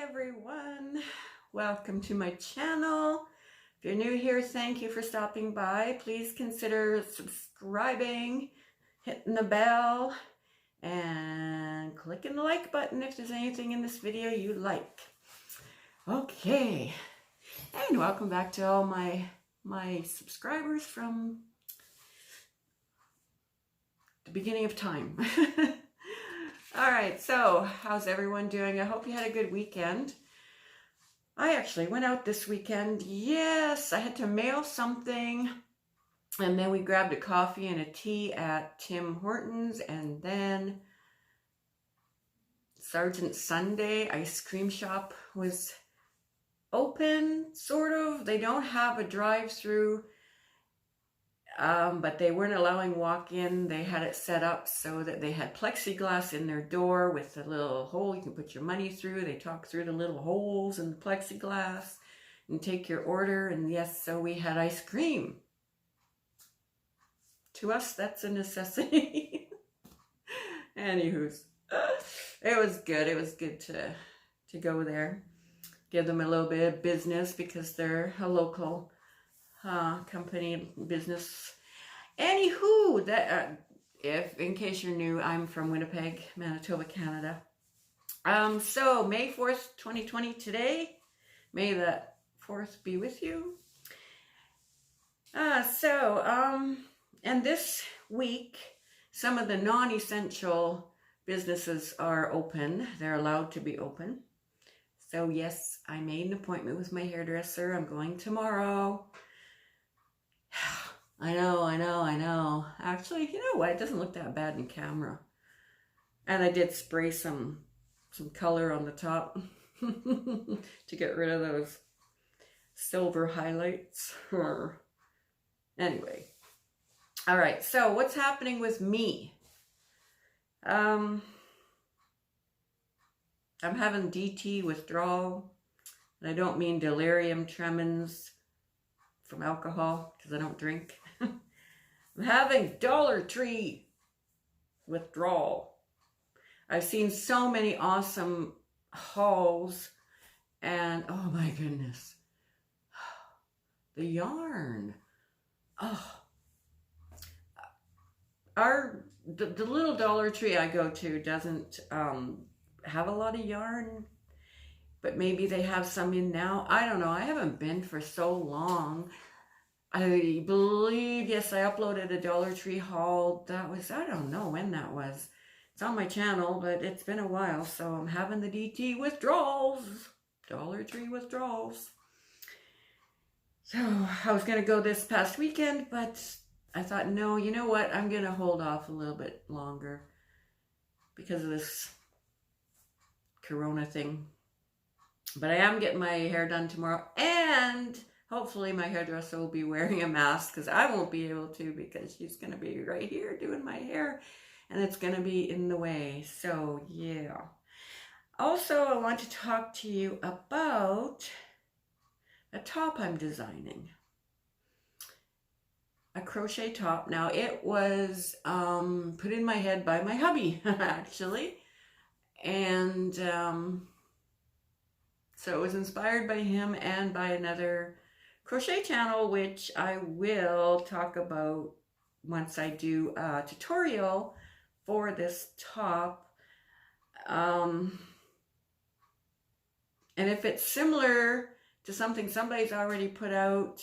everyone, welcome to my channel. If you're new here, thank you for stopping by. Please consider subscribing, hitting the bell, and clicking the like button if there's anything in this video you like. Okay, and welcome back to all my subscribers from the beginning of time. All right, so how's everyone doing? I hope you had a good weekend. I actually went out this weekend. Yes, I had to mail something, and then we grabbed a coffee and a tea at Tim Hortons, and then Sergeant Sunday ice cream shop was open, sort of. They don't have a drive-through, but they weren't allowing walk-in. They had it set up so that they had plexiglass in their door with a little hole you can put your money through. They talk through the little holes in the plexiglass and take your order. And yes, so we had ice cream. To us, that's a necessity. Anywho's, it was good. It was good to go there. Give them a little bit of business because they're a local company business. Anywho, that if in case you're new, I'm from Winnipeg, Manitoba, Canada. So May 4th, 2020 today. May the 4th be with you. And this week, some of the non-essential businesses are open. They're allowed to be open. So yes, I made an appointment with my hairdresser. I'm going tomorrow. I know. Actually, you know what? It doesn't look that bad in camera. And I did spray some color on the top to get rid of those silver highlights. Anyway. All right. So what's happening with me? I'm having DT withdrawal. And I don't mean delirium tremens from alcohol because I don't drink. I'm having Dollar Tree withdrawal. I've seen so many awesome hauls, and oh my goodness, the yarn. Oh, the little Dollar Tree I go to doesn't have a lot of yarn, but maybe they have some in now. I don't know. I haven't been for so long. I believe, yes, I uploaded a Dollar Tree haul. That was, I don't know when that was. It's on my channel, but it's been a while. So I'm having the DT withdrawals. Dollar Tree withdrawals. So I was going to go this past weekend, but I thought, no, you know what? I'm going to hold off a little bit longer because of this Corona thing. But I am getting my hair done tomorrow, and hopefully my hairdresser will be wearing a mask because I won't be able to because she's going to be right here doing my hair and it's going to be in the way. So yeah. Also, I want to talk to you about a top I'm designing. A crochet top. Now it was put in my head by my hubby actually. And so it was inspired by him and by another crochet channel, which I will talk about once I do a tutorial for this top. And if it's similar to something somebody's already put out,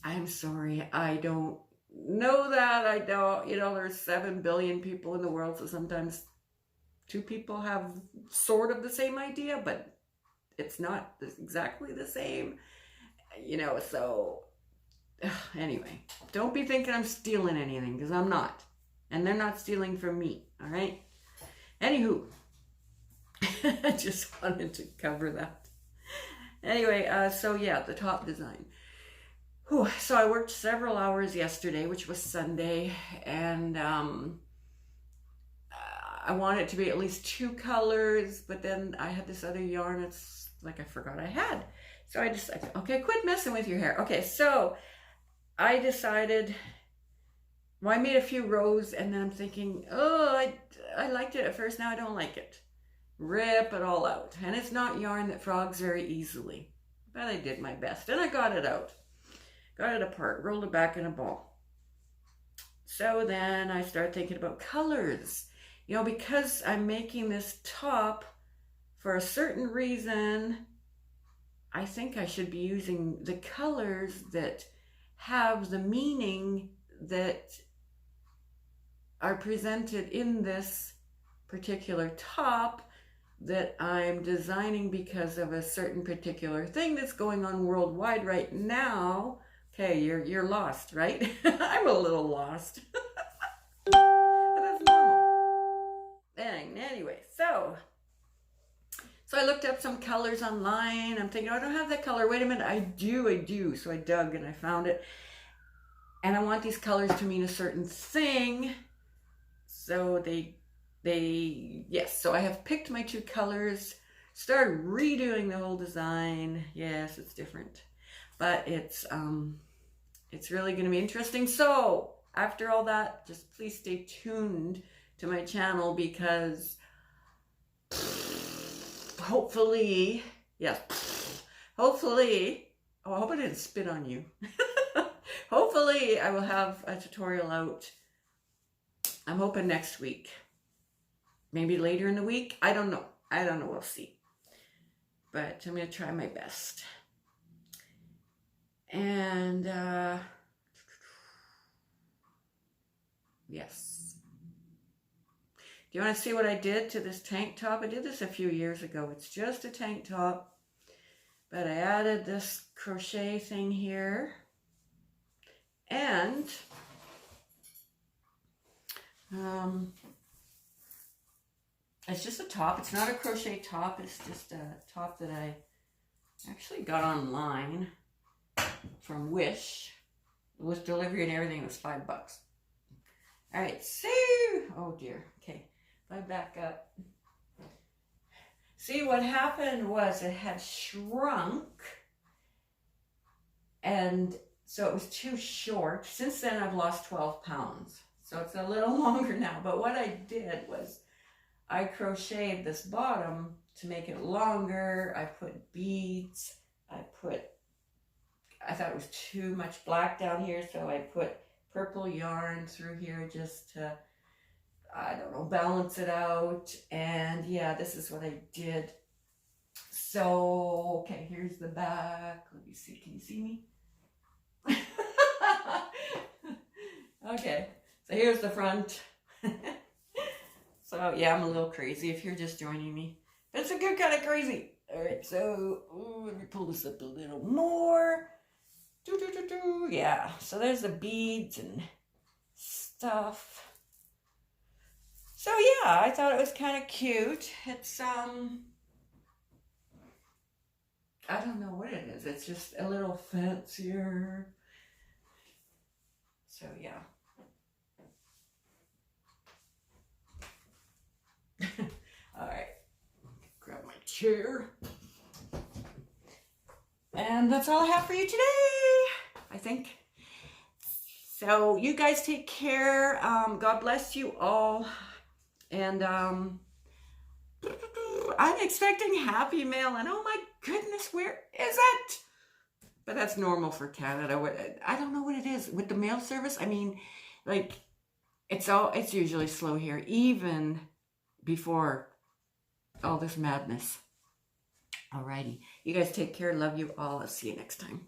I'm sorry, I don't know that. I don't, there's 7 billion people in the world, so sometimes two people have sort of the same idea, but it's not exactly the same, so anyway, don't be thinking I'm stealing anything because I'm not. And they're not stealing from me, all right? Anywho, I just wanted to cover that. Anyway, so yeah, the top design. Whew, so I worked several hours yesterday, which was Sunday, and I want it to be at least 2 colors, but then I had this other yarn, it's like I forgot I had. So I decided, okay, quit messing with your hair. Okay, so I decided, well, I made a few rows, and then I'm thinking, oh, I liked it at first, now I don't like it. rip it all out. And it's not yarn that frogs very easily, but I did my best and I got it out. Got it apart, rolled it back in a ball. So then I started thinking about colors. You know, because I'm making this top for a certain reason, I think I should be using the colors that have the meaning that are presented in this particular top that I'm designing because of a certain particular thing that's going on worldwide right now. Okay, you're lost, right? I'm a little lost. But that's normal. Anyway, so I looked up some colors online. I'm thinking, oh, I don't have that color. Wait a minute, I do. So I dug and I found it. And I want these colors to mean a certain thing. So yes, so I have picked my 2 colors, started redoing the whole design. Yes, it's different, but it's really going to be interesting. So after all that, just please stay tuned to my channel because hopefully, yes, hopefully, oh, I hope I didn't spit on you. Hopefully I will have a tutorial out. I'm hoping next week. Maybe later in the week. I don't know. We'll see. But I'm going to try my best. And, yes. Do you want to see what I did to this tank top? I did this a few years ago. It's just a tank top. But I added this crochet thing here. And it's just a top. It's not a crochet top. It's just a top that I actually got online from Wish. With delivery and everything, it was $5. All right, so, oh dear. Okay, if I back up. See, what happened was it had shrunk, and so it was too short. Since then, I've lost 12 pounds. So it's a little longer now. But what I did was I crocheted this bottom to make it longer. I put beads. I thought it was too much black down here, so I put purple yarn through here just to, I don't know, balance it out. And yeah, this is what I did. So, okay, here's the back. Let me see. Can you see me? Okay, so here's the front. So yeah, I'm a little crazy if you're just joining me. It's a good kind of crazy. All right, so let me pull this up a little more. Yeah, so there's the beads and stuff. So yeah, I thought it was kind of cute. It's I don't know what it is. It's just a little fancier. So yeah. All right, grab my chair. And that's all I have for you today, I think. So you guys take care. God bless you all. And I'm expecting Happy Mail. And oh my goodness, where is it? But that's normal for Canada. I don't know what it is with the mail service. I mean, like, it's usually slow here, even before all this madness. Alrighty. You guys take care. Love you all. I'll see you next time.